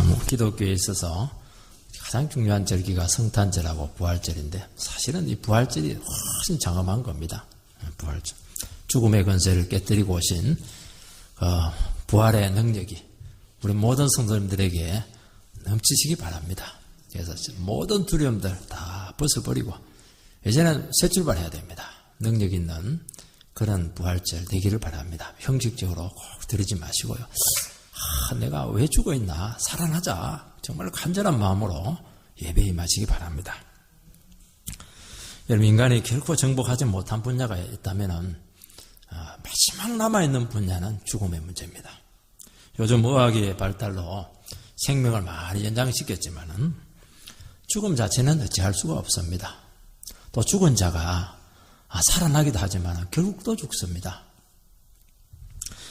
참 기독교에 있어서 가장 중요한 절기가 성탄절하고 부활절인데 사실은 이 부활절이 훨씬 장엄한 겁니다. 부활절. 죽음의 권세를 깨뜨리고 오신 부활의 능력이 우리 모든 성도님들에게 넘치시기 바랍니다. 그래서 모든 두려움들 다 벗어버리고 이제는 새 출발해야 됩니다. 능력 있는 그런 부활절 되기를 바랍니다. 형식적으로 꼭 들이지 마시고요. 내가 왜 죽어있나? 살아나자. 정말 간절한 마음으로 예배에 임하시기 바랍니다. 여러분, 인간이 결코 정복하지 못한 분야가 있다면 마지막 남아있는 분야는 죽음의 문제입니다. 요즘 의학의 발달로 생명을 많이 연장시켰지만 죽음 자체는 어찌할 수가 없습니다. 또 죽은 자가 살아나기도 하지만 결국 또 죽습니다.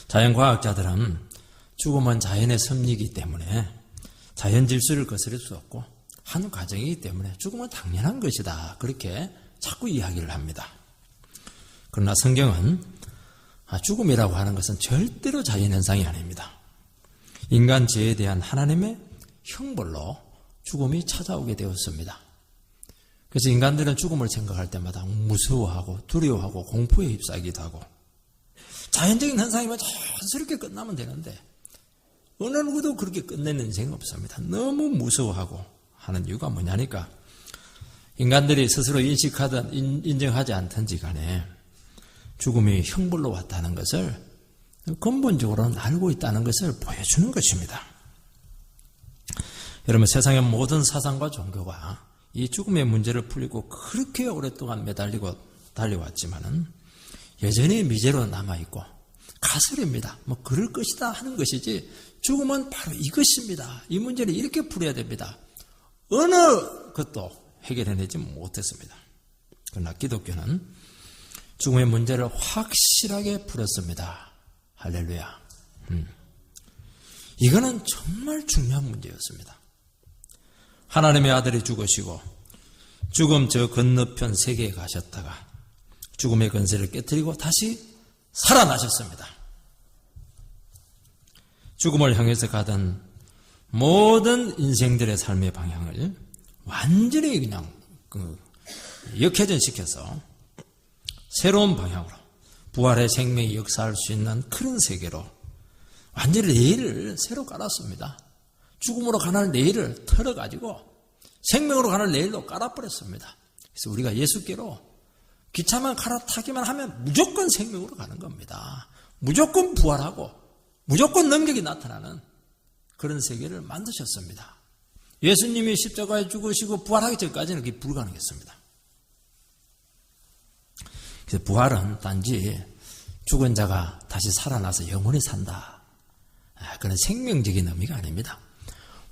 자연과학자들은 죽음은 자연의 섭리이기 때문에 자연 질서를 거스릴 수 없고 한 과정이기 때문에 죽음은 당연한 것이다. 그렇게 자꾸 이야기를 합니다. 그러나 성경은 죽음이라고 하는 것은 절대로 자연현상이 아닙니다. 인간 죄에 대한 하나님의 형벌로 죽음이 찾아오게 되었습니다. 그래서 인간들은 죽음을 생각할 때마다 무서워하고 두려워하고 공포에 휩싸이기도 하고 자연적인 현상이면 자연스럽게 끝나면 되는데 어느 누구도 그렇게 끝내는 인생은 없습니다. 너무 무서워하고 하는 이유가 뭐냐니까 인간들이 스스로 인식하든 인정하지 않든지 간에 죽음이 형벌로 왔다는 것을 근본적으로는 알고 있다는 것을 보여주는 것입니다. 여러분, 세상의 모든 사상과 종교가 이 죽음의 문제를 풀리고 그렇게 오랫동안 매달리고 달려왔지만은 여전히 미제로 남아있고 가설입니다. 그럴 것이다 하는 것이지 죽음은 바로 이것입니다. 이 문제를 이렇게 풀어야 됩니다. 어느 것도 해결해내지 못했습니다. 그러나 기독교는 죽음의 문제를 확실하게 풀었습니다. 할렐루야. 이거는 정말 중요한 문제였습니다. 하나님의 아들이 죽으시고 죽음 저 건너편 세계에 가셨다가 죽음의 권세를 깨뜨리고 다시 살아나셨습니다. 죽음을 향해서 가던 모든 인생들의 삶의 방향을 완전히 그냥 역회전시켜서 새로운 방향으로 부활의 생명이 역사할 수 있는 그런 세계로 완전히 레일을 새로 깔았습니다. 죽음으로 가는 레일을 털어가지고 생명으로 가는 레일로 깔아버렸습니다. 그래서 우리가 예수께로 기차만 갈아타기만 하면 무조건 생명으로 가는 겁니다. 무조건 부활하고 무조건 능력이 나타나는 그런 세계를 만드셨습니다. 예수님이 십자가에 죽으시고 부활하기 전까지는 그게 불가능했습니다. 그래서 부활은 단지 죽은 자가 다시 살아나서 영원히 산다. 그런 생명적인 의미가 아닙니다.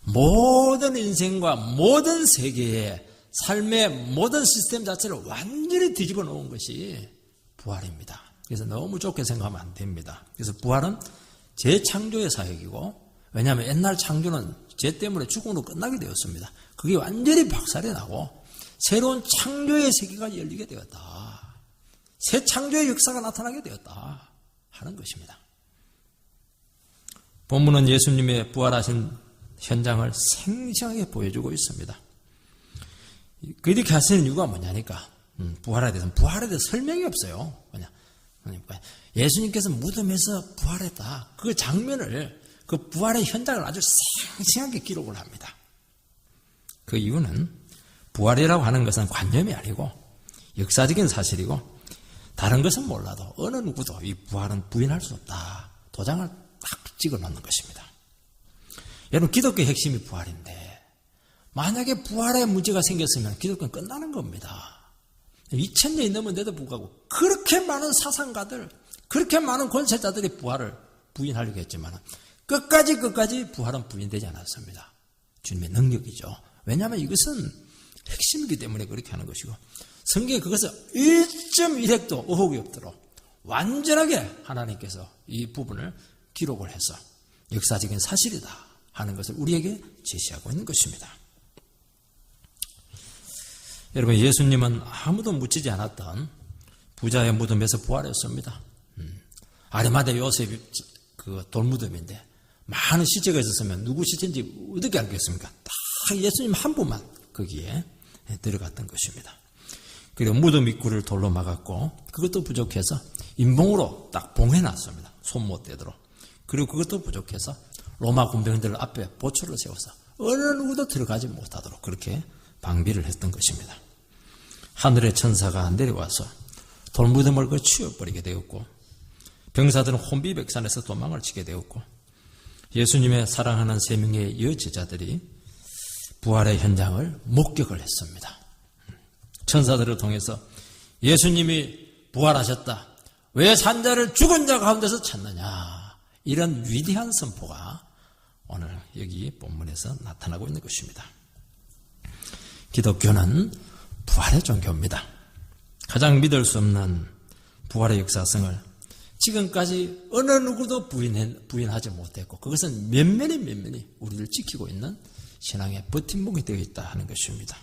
모든 인생과 모든 세계의 삶의 모든 시스템 자체를 완전히 뒤집어 놓은 것이 부활입니다. 그래서 너무 좋게 생각하면 안 됩니다. 그래서 부활은 재창조의 사역이고, 왜냐하면 옛날 창조는 죄 때문에 죽음으로 끝나게 되었습니다. 그게 완전히 박살이 나고 새로운 창조의 세계가 열리게 되었다. 새 창조의 역사가 나타나게 되었다 하는 것입니다. 본문은 예수님의 부활하신 현장을 생생하게 보여주고 있습니다. 그렇게 하시는 이유가 뭐냐니까 부활에 대해서 설명이 없어요. 그러니까 예수님께서 무덤에서 부활했다. 그 장면을, 그 부활의 현장을 아주 생생하게 기록을 합니다. 그 이유는 부활이라고 하는 것은 관념이 아니고 역사적인 사실이고 다른 것은 몰라도 어느 누구도 이 부활은 부인할 수 없다. 도장을 딱 찍어 놓는 것입니다. 여러분, 기독교의 핵심이 부활인데 만약에 부활에 문제가 생겼으면 기독교는 끝나는 겁니다. 2000년이 넘었는데도 불구하고 그렇게 많은 사상가들, 그렇게 많은 권세자들이 부활을 부인하려고 했지만 끝까지 부활은 부인되지 않았습니다. 주님의 능력이죠. 왜냐하면 이것은 핵심이기 때문에 그렇게 하는 것이고 성경에 그것을 1.1핵도 의혹이 없도록 완전하게 하나님께서 이 부분을 기록을 해서 역사적인 사실이다 하는 것을 우리에게 제시하고 있는 것입니다. 여러분, 예수님은 아무도 묻히지 않았던 부자의 무덤에서 부활했습니다. 아리마대 요셉 그 돌무덤인데 많은 시체가 있었으면 누구 시체인지 어떻게 알겠습니까? 딱 예수님 한 분만 거기에 들어갔던 것입니다. 그리고 무덤 입구를 돌로 막았고 그것도 부족해서 인봉으로 딱 봉해놨습니다. 손 못 대도록. 그리고 그것도 부족해서 로마 군병들 앞에 보초를 세워서 어느 누구도 들어가지 못하도록 그렇게 방비를 했던 것입니다. 하늘의 천사가 내려와서 돌무덤을 치워버리게 되었고 병사들은 혼비백산에서 도망을 치게 되었고 예수님의 사랑하는 3명의 여제자들이 부활의 현장을 목격을 했습니다. 천사들을 통해서 예수님이 부활하셨다. 왜 산자를 죽은 자 가운데서 찾느냐. 이런 위대한 선포가 오늘 여기 본문에서 나타나고 있는 것입니다. 기독교는 부활의 종교입니다. 가장 믿을 수 없는 부활의 역사성을 지금까지 어느 누구도 부인하지 못했고 그것은 면면히 우리를 지키고 있는 신앙의 버팀목이 되어 있다 하는 것입니다.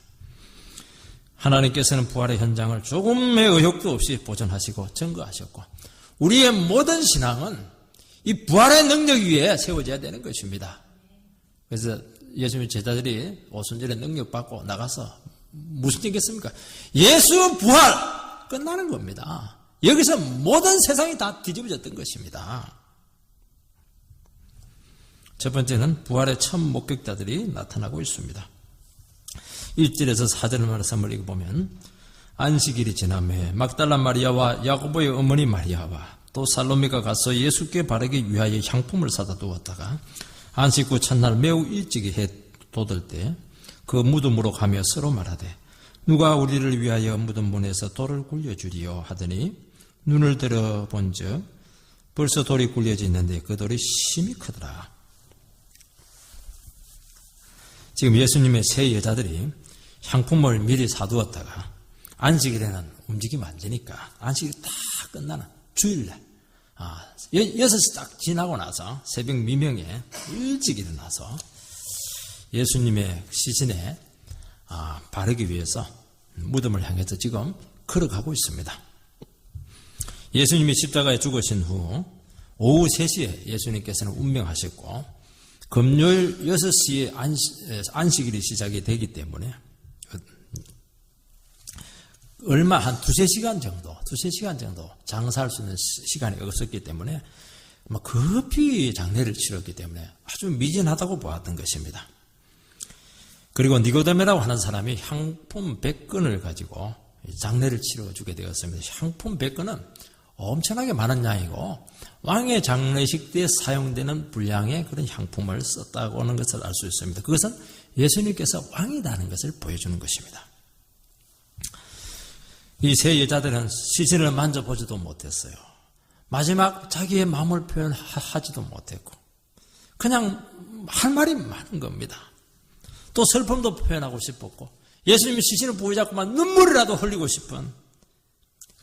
하나님께서는 부활의 현장을 조금의 의혹도 없이 보존하시고 증거하셨고 우리의 모든 신앙은 이 부활의 능력 위에 세워져야 되는 것입니다. 그래서 예수님 제자들이 오순절에 능력 받고 나가서 무슨 얘기겠습니까? 예수 부활 끝나는 겁니다. 여기서 모든 세상이 다 뒤집어졌던 것입니다. 첫 번째는 부활의 첫 목격자들이 나타나고 있습니다. 1절에서 4절 말씀을 읽어보면 안식일이 지난 후에 막달라 마리아와 야고보의 어머니 마리아와 또 살로메가 가서 예수께 바르기 위하여 향품을 사다 두었다가 안식 후 첫날 매우 일찍이 해 돋을 때 그 무덤으로 가며 서로 말하되 누가 우리를 위하여 무덤 문에서 돌을 굴려주리요 하더니 눈을 들어 본즉 벌써 돌이 굴려져 있는데 그 돌이 심히 크더라. 지금 예수님의 3 여자들이 향품을 미리 사두었다가 안식일에는 움직이면 안 되니까 안식일이 다 끝나는 주일날 6시 딱 지나고 나서 새벽 미명에 일찍 일어나서 예수님의 시신에 바르기 위해서 무덤을 향해서 지금 걸어가고 있습니다. 예수님이 십자가에 죽으신 후 오후 3시에 예수님께서는 운명하셨고 금요일 6시에 안식일이 시작이 되기 때문에 얼마 한 2-3시간 정도 장사할 수 있는 시간이 없었기 때문에 급히 장례를 치렀기 때문에 아주 미진하다고 보았던 것입니다. 그리고 니고데모라고 하는 사람이 향품 100건을 가지고 장례를 치러주게 되었습니다. 향품 100건은 엄청나게 많은 양이고 왕의 장례식 때 사용되는 분량의 그런 향품을 썼다고 하는 것을 알 수 있습니다. 그것은 예수님께서 왕이라는 것을 보여주는 것입니다. 이 3 여자들은 시신을 만져보지도 못했어요. 마지막 자기의 마음을 표현하지도 못했고 그냥 할 말이 많은 겁니다. 또 슬픔도 표현하고 싶었고 예수님의 시신을 보이자꾸만 눈물이라도 흘리고 싶은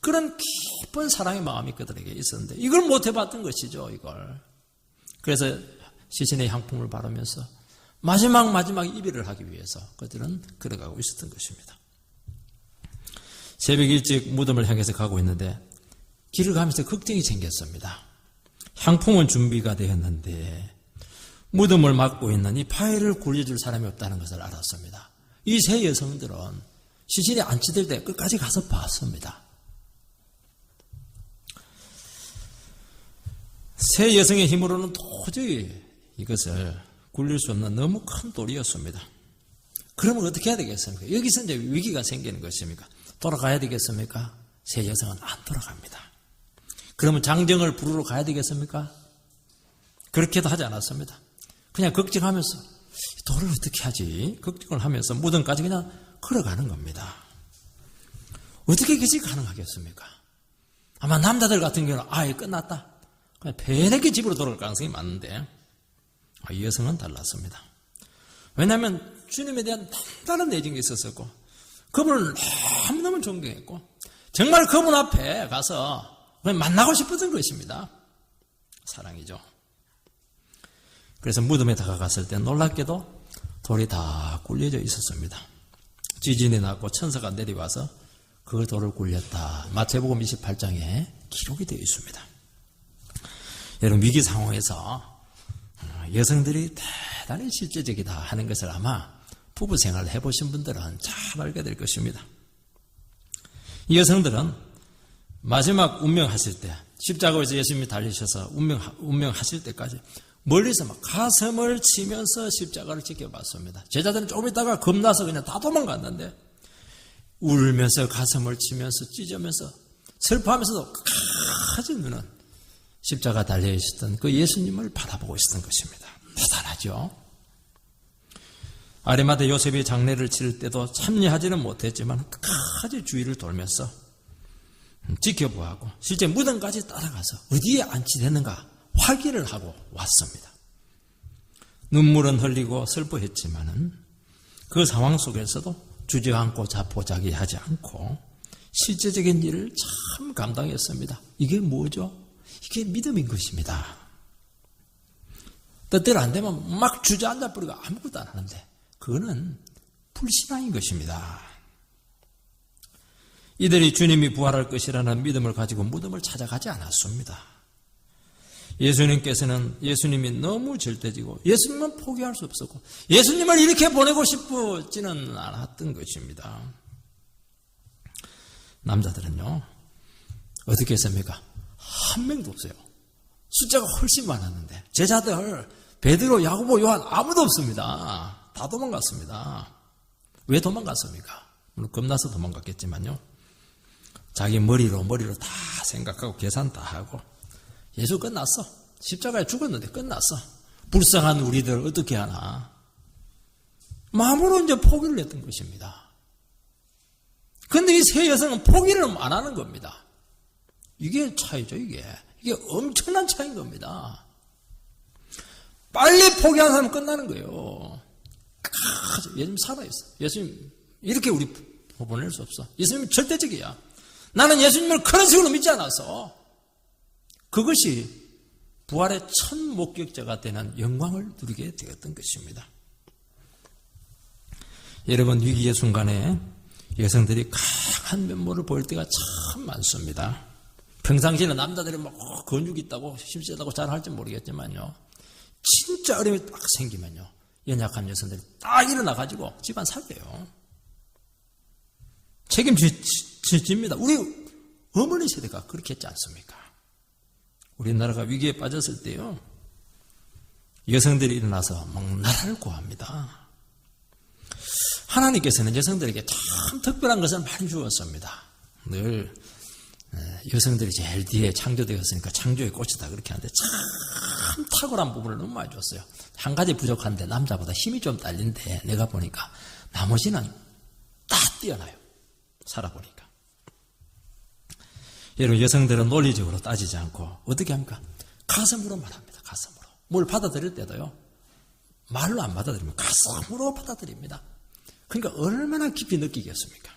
그런 깊은 사랑의 마음이 그들에게 있었는데 이걸 못 해봤던 것이죠. 이걸. 그래서 시신의 향품을 바르면서 마지막 이별을 하기 위해서 그들은 걸어가고 있었던 것입니다. 새벽 일찍 무덤을 향해서 가고 있는데 길을 가면서 걱정이 생겼습니다. 향품은 준비가 되었는데 무덤을 막고 있는 이 파일을 굴려줄 사람이 없다는 것을 알았습니다. 이 3 여성들은 시신이 안치될 때 끝까지 가서 봤습니다. 3 여성의 힘으로는 도저히 이것을 굴릴 수 없는 너무 큰 돌이었습니다. 그러면 어떻게 해야 되겠습니까? 여기서 이제 위기가 생기는 것입니까? 돌아가야 되겠습니까? 3 여성은 안 돌아갑니다. 그러면 장정을 부르러 가야 되겠습니까? 그렇게도 하지 않았습니다. 그냥 걱정하면서 돌을 어떻게 하지? 걱정을 하면서 무덤까지 그냥 걸어가는 겁니다. 어떻게 그것이 가능하겠습니까? 아마 남자들 같은 경우는 아예 끝났다. 그냥 배내게 집으로 돌아갈 가능성이 많은데 이 여성은 달랐습니다. 왜냐하면 주님에 대한 남다른 내정이 있었었고 그분을 너무너무 존경했고 정말 그분 앞에 가서 그냥 만나고 싶었던 것입니다. 사랑이죠. 그래서 무덤에 다가갔을 때 놀랍게도 돌이 다 굴려져 있었습니다. 지진이 났고 천사가 내려와서 그 돌을 굴렸다. 마태복음 28장에 기록이 되어 있습니다. 여러분 위기 상황에서 여성들이 대단히 실제적이다 하는 것을 아마 부부 생활을 해보신 분들은 잘 알게 될 것입니다. 이 여성들은 마지막 운명하실 때, 십자가에서 예수님이 달리셔서 운명하실 때까지 멀리서 막 가슴을 치면서 십자가를 지켜봤습니다. 제자들은 조금 있다가 겁나서 그냥 다 도망갔는데 울면서 가슴을 치면서 찢으면서 슬퍼하면서도 끝까지 눈은 십자가 달려있었던 그 예수님을 바라보고 있었던 것입니다. 대단하죠? 아리마대 요셉이 장례를 치를 때도 참여하지는 못했지만 끝까지 주위를 돌면서 지켜보고 실제 무덤까지 따라가서 어디에 안치됐는가 확인을 하고 왔습니다. 눈물은 흘리고 슬퍼했지만은 그 상황 속에서도 주저앉고 자포자기하지 않고 실제적인 일을 참 감당했습니다. 이게 뭐죠? 이게 믿음인 것입니다. 뜻대로 안 되면 막 주저앉아 버리고 아무것도 안 하는데 그거는 불신앙인 것입니다. 이들이 주님이 부활할 것이라는 믿음을 가지고 무덤을 찾아가지 않았습니다. 예수님이 너무 절대지고 예수님은 포기할 수 없었고 예수님을 이렇게 보내고 싶지는 않았던 것입니다. 남자들은요 어떻게 했습니까? 한 명도 없어요. 숫자가 훨씬 많았는데 제자들 베드로, 야고보, 요한 아무도 없습니다. 다 도망갔습니다. 왜 도망갔습니까? 물론 겁나서 도망갔겠지만요. 자기 머리로 다 생각하고 계산 다 하고 예수 끝났어. 십자가에 죽었는데 끝났어. 불쌍한 우리들 어떻게 하나. 마음으로 이제 포기를 했던 것입니다. 그런데 이 세 여성은 포기를 안 하는 겁니다. 이게 차이죠, 이게 엄청난 차이인 겁니다. 빨리 포기한 사람은 끝나는 거예요. 예수님 살아있어. 예수님 이렇게 우리 보낼 수 없어. 예수님은 절대적이야. 나는 예수님을 그런 식으로 믿지 않았어. 그것이 부활의 첫 목격자가 되는 영광을 누리게 되었던 것입니다. 여러분 위기의 순간에 여성들이 강한 면모를 보일 때가 참 많습니다. 평상시에는 남자들이 막 근육이 있다고 힘세다고 잘 할지 모르겠지만요. 진짜 어려움이 딱 생기면요. 연약한 여성들이 딱 일어나가지고 집안 살려요. 책임집니다. 우리 어머니 세대가 그렇게 했지 않습니까? 우리나라가 위기에 빠졌을 때요. 여성들이 일어나서 막 나라를 구합니다. 하나님께서는 여성들에게 참 특별한 것을 많이 주었습니다. 늘 여성들이 제일 뒤에 창조되었으니까 창조의 꽃이다 그렇게 하는데 참 탁월한 부분을 너무 많이 줬어요. 한 가지 부족한데 남자보다 힘이 좀 딸린데 내가 보니까 나머지는 다 뛰어나요. 살아보니까. 여러분 여성들은 논리적으로 따지지 않고 어떻게 합니까? 가슴으로 말합니다. 가슴으로. 뭘 받아들일 때도요. 말로 안 받아들이면 가슴으로 받아들입니다. 그러니까 얼마나 깊이 느끼겠습니까?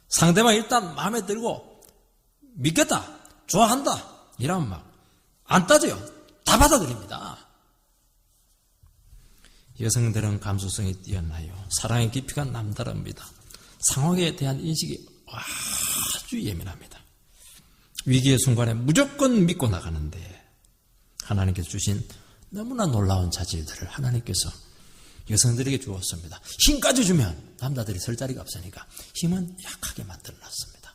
상대방 일단 마음에 들고 믿겠다, 좋아한다 이러면 막 안 따져요. 다 받아들입니다. 여성들은 감수성이 뛰어나요. 사랑의 깊이가 남다릅니다. 상황에 대한 인식이 아주 예민합니다. 위기의 순간에 무조건 믿고 나가는데 하나님께서 주신 너무나 놀라운 자질들을 하나님께서 여성들에게 주었습니다. 힘까지 주면 남자들이 설 자리가 없으니까 힘은 약하게 만들어놨습니다.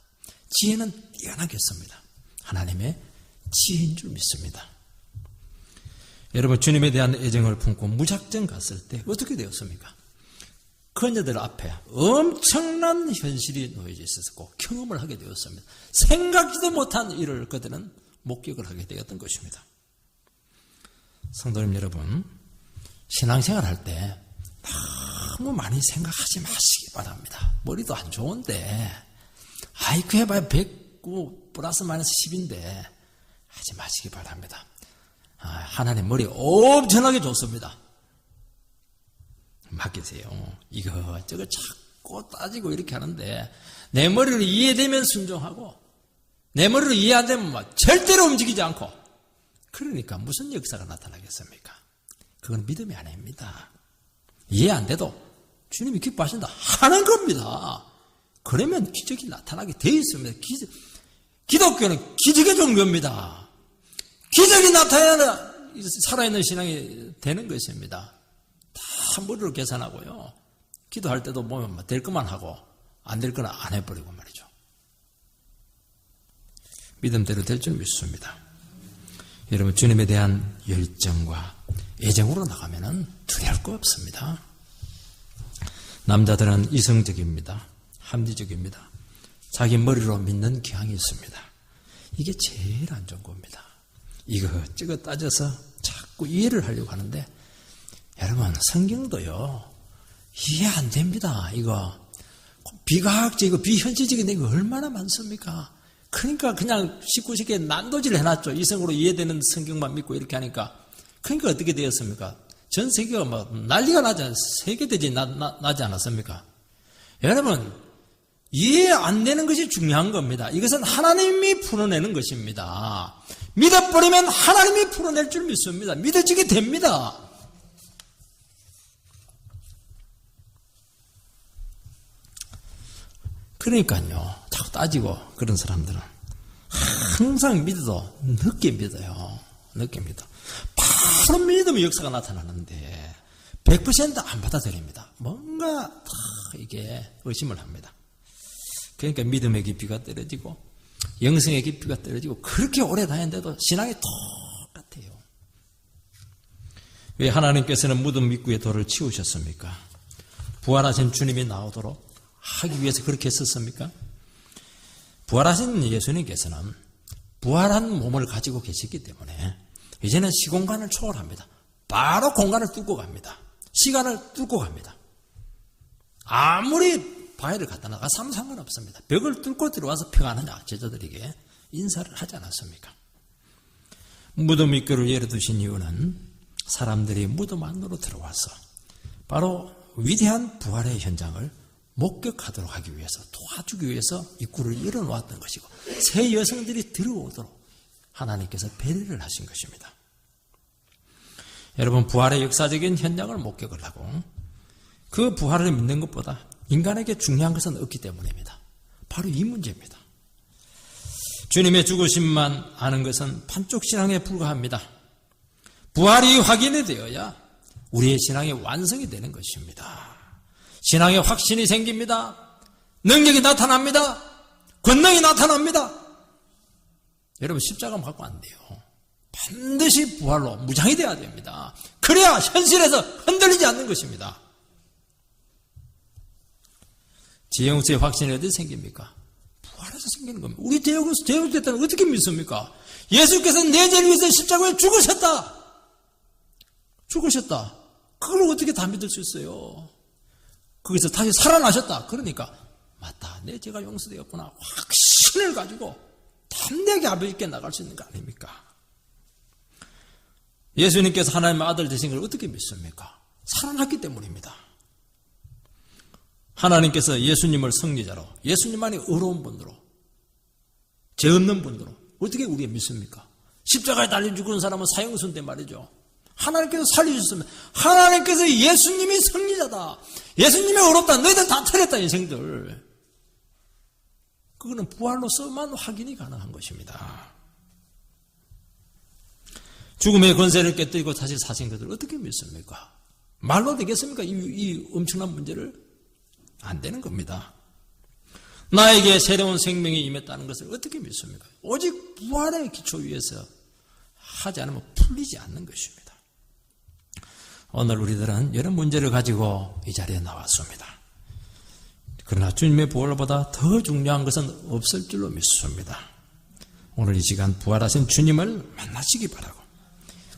지혜는 뛰어나겠습니다. 하나님의 지혜인 줄 믿습니다. 여러분 주님에 대한 애정을 품고 무작정 갔을 때 어떻게 되었습니까? 그녀들 앞에 엄청난 현실이 놓여져 있었고 경험을 하게 되었습니다. 생각지도 못한 일을 그들은 목격을 하게 되었던 것입니다. 성도님 여러분, 신앙생활 할 때 너무 많이 생각하지 마시기 바랍니다. 머리도 안 좋은데 IQ 해봐야 109 플러스 마이너스 10인데 하지 마시기 바랍니다. 하나님 머리 엄청나게 좋습니다. 맡기세요. 이거 자꾸 따지고 이렇게 하는데 내 머리로 이해되면 순종하고 내 머리로 이해 안 되면 막 절대로 움직이지 않고 그러니까 무슨 역사가 나타나겠습니까? 그건 믿음이 아닙니다. 이해 안 돼도 주님이 기뻐하신다 하는 겁니다. 그러면 기적이 나타나게 되어 있습니다. 기독교는 기적의 종교입니다. 기적이 살아있는 신앙이 되는 것입니다. 다 머리로 계산하고요. 기도할 때도 보면 될 것만 하고 안 될 거는 안 해버리고 말이죠. 믿음대로 될 줄 믿습니다. 여러분, 주님에 대한 열정과 애정으로 나가면은 두려울 거 없습니다. 남자들은 이성적입니다. 합리적입니다. 자기 머리로 믿는 경향이 있습니다. 이게 제일 안 좋은 겁니다. 이것저것 따져서 자꾸 이해를 하려고 하는데, 여러분, 성경도요, 이해 안 됩니다. 이거 비과학적이고 비현실적인 이거 얼마나 많습니까? 그러니까 그냥 쉽고 쉽게 난도질 해놨죠. 이성으로 이해되는 성경만 믿고 이렇게 하니까. 그러니까 어떻게 되었습니까? 전 세계가 막 난리가 나지, 세계대전이 나지 않았습니까? 여러분, 이해 안 되는 것이 중요한 겁니다. 이것은 하나님이 풀어내는 것입니다. 믿어버리면 하나님이 풀어낼 줄 믿습니다. 믿어지게 됩니다. 그러니까요, 자꾸 따지고 그런 사람들은 항상 믿어도 늦게 믿어요. 늦게 믿어. 바로 믿으면 역사가 나타나는데 100% 안 받아들입니다. 뭔가 다 이게 의심을 합니다. 그러니까 믿음의 깊이가 떨어지고 영성의 깊이가 떨어지고 그렇게 오래 다녔는데도 신앙이 똑같아요. 왜 하나님께서는 무덤 입구의 돌을 치우셨습니까? 부활하신 주님이 나오도록 하기 위해서 그렇게 했었습니까? 부활하신 예수님께서는 부활한 몸을 가지고 계시기 때문에 이제는 시공간을 초월합니다. 바로 공간을 뚫고 갑니다. 시간을 뚫고 갑니다. 아무리 바위를 갖다 나가서 아무 상관없습니다. 벽을 뚫고 들어와서 평안하냐 제자들에게 인사를 하지 않았습니까? 무덤 입구를 열어두신 이유는 사람들이 무덤 안으로 들어와서 바로 위대한 부활의 현장을 목격하도록 하기 위해서, 도와주기 위해서 입구를 열어놓았던 것이고, 새 여성들이 들어오도록 하나님께서 배려를 하신 것입니다. 여러분, 부활의 역사적인 현장을 목격을 하고 그 부활을 믿는 것보다 인간에게 중요한 것은 없기 때문입니다. 바로 이 문제입니다. 주님의 죽으심만 아는 것은 판쪽 신앙에 불과합니다. 부활이 확인이 되어야 우리의 신앙이 완성이 되는 것입니다. 신앙에 확신이 생깁니다. 능력이 나타납니다. 권능이 나타납니다. 여러분, 십자가 갖고 안 돼요. 반드시 부활로 무장이 되어야 됩니다. 그래야 현실에서 흔들리지 않는 것입니다. 지영수의 확신이 어디 생깁니까? 부활에서 생기는 겁니다. 우리 대역에서 대역됐다는 어떻게 믿습니까? 예수께서는 내 죄를 위해서 십자가에 죽으셨다. 죽으셨다. 그걸 어떻게 다 믿을 수 있어요? 거기서 다시 살아나셨다. 그러니까 맞다. 내 죄가 용서되었구나. 확신을 가지고 담대하게 아버지께 나갈 수 있는 거 아닙니까? 예수님께서 하나님의 아들 되신 걸 어떻게 믿습니까? 살아났기 때문입니다. 하나님께서 예수님을 승리자로, 예수님만이 의로운 분으로, 죄 없는 분으로 어떻게 우리가 믿습니까? 십자가에 달려 죽은 사람은 사형수인데 말이죠. 하나님께서 살리셨으면, 하나님께서 예수님이 승리자다. 예수님이 어렵다. 너희들 다 틀렸다, 인생들. 그거는 부활로서만 확인이 가능한 것입니다. 죽음의 권세를 깨뜨리고 다시 사신 것을 어떻게 믿습니까? 말로 되겠습니까? 이 엄청난 문제를? 안 되는 겁니다. 나에게 새로운 생명이 임했다는 것을 어떻게 믿습니까? 오직 부활의 기초 위에서 하지 않으면 풀리지 않는 것입니다. 오늘 우리들은 이런 문제를 가지고 이 자리에 나왔습니다. 그러나 주님의 부활보다 더 중요한 것은 없을 줄로 믿습니다. 오늘 이 시간 부활하신 주님을 만나시기 바라고,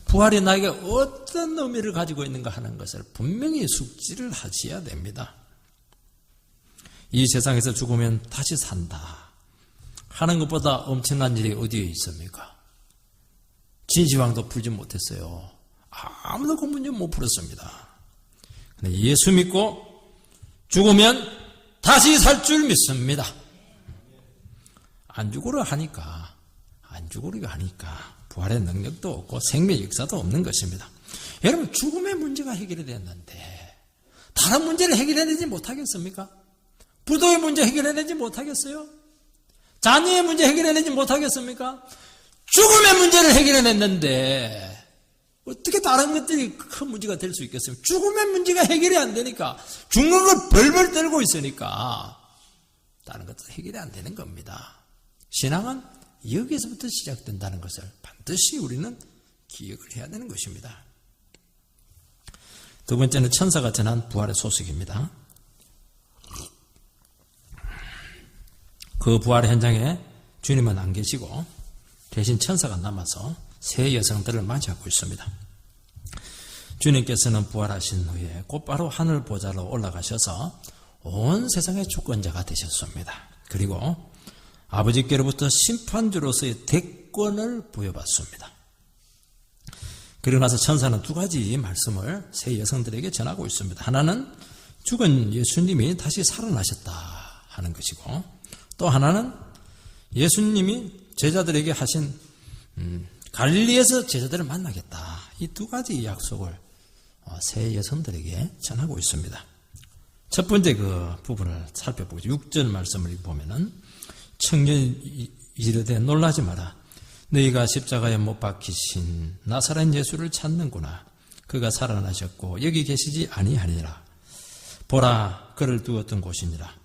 부활이 나에게 어떤 의미를 가지고 있는가 하는 것을 분명히 숙지를 하셔야 됩니다. 이 세상에서 죽으면 다시 산다 하는 것보다 엄청난 일이 어디에 있습니까? 진시황도 풀지 못했어요. 아무도 그 문제 못 풀었습니다. 근데 예수 믿고 죽으면 다시 살 줄 믿습니다. 안 죽으려 하니까 부활의 능력도 없고 생명의 역사도 없는 것입니다. 여러분, 죽음의 문제가 해결이 됐는데 다른 문제를 해결해내지 못하겠습니까? 부도의 문제 해결해내지 못하겠어요? 자녀의 문제 해결해내지 못하겠습니까? 죽음의 문제를 해결해냈는데 어떻게 다른 것들이 큰 문제가 될 수 있겠습니까? 죽음의 문제가 해결이 안 되니까, 죽는 걸 벌벌 떨고 있으니까 다른 것도 해결이 안 되는 겁니다. 신앙은 여기서부터 시작된다는 것을 반드시 우리는 기억을 해야 되는 것입니다. 두 번째는 천사가 전한 부활의 소식입니다. 그 부활 현장에 주님은 안 계시고 대신 천사가 남아서 세 여성들을 맞이하고 있습니다. 주님께서는 부활하신 후에 곧바로 하늘 보좌로 올라가셔서 온 세상의 주권자가 되셨습니다. 그리고 아버지께로부터 심판주로서의 대권을 부여받습니다. 그리고 나서 천사는 두 가지 말씀을 세 여성들에게 전하고 있습니다. 하나는 죽은 예수님이 다시 살아나셨다 하는 것이고, 또 하나는 예수님이 제자들에게 하신 갈릴리에서 제자들을 만나겠다. 이 두 가지 약속을 세 여성들에게 전하고 있습니다. 첫 번째 그 부분을 살펴보죠. 6절 말씀을 보면은 청년이 이르되 놀라지 마라. 너희가 십자가에 못 박히신 나사렛 예수를 찾는구나. 그가 살아나셨고 여기 계시지 아니하니라. 보라, 그를 두었던 곳이니라.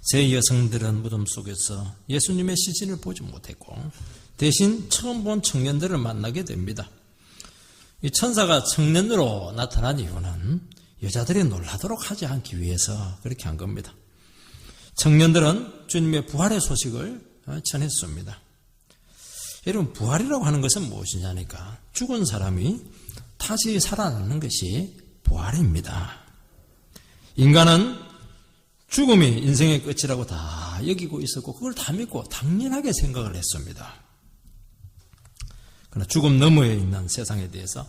세 여성들은 무덤 속에서 예수님의 시신을 보지 못했고 대신 처음 본 청년들을 만나게 됩니다. 이 천사가 청년으로 나타난 이유는 여자들이 놀라도록 하지 않기 위해서 그렇게 한 겁니다. 청년들은 주님의 부활의 소식을 전했습니다. 여러분, 부활이라고 하는 것은 무엇이냐니까 죽은 사람이 다시 살아나는 것이 부활입니다. 인간은 죽음이 인생의 끝이라고 다 여기고 있었고 그걸 다 믿고 당연하게 생각을 했습니다. 그러나 죽음 너머에 있는 세상에 대해서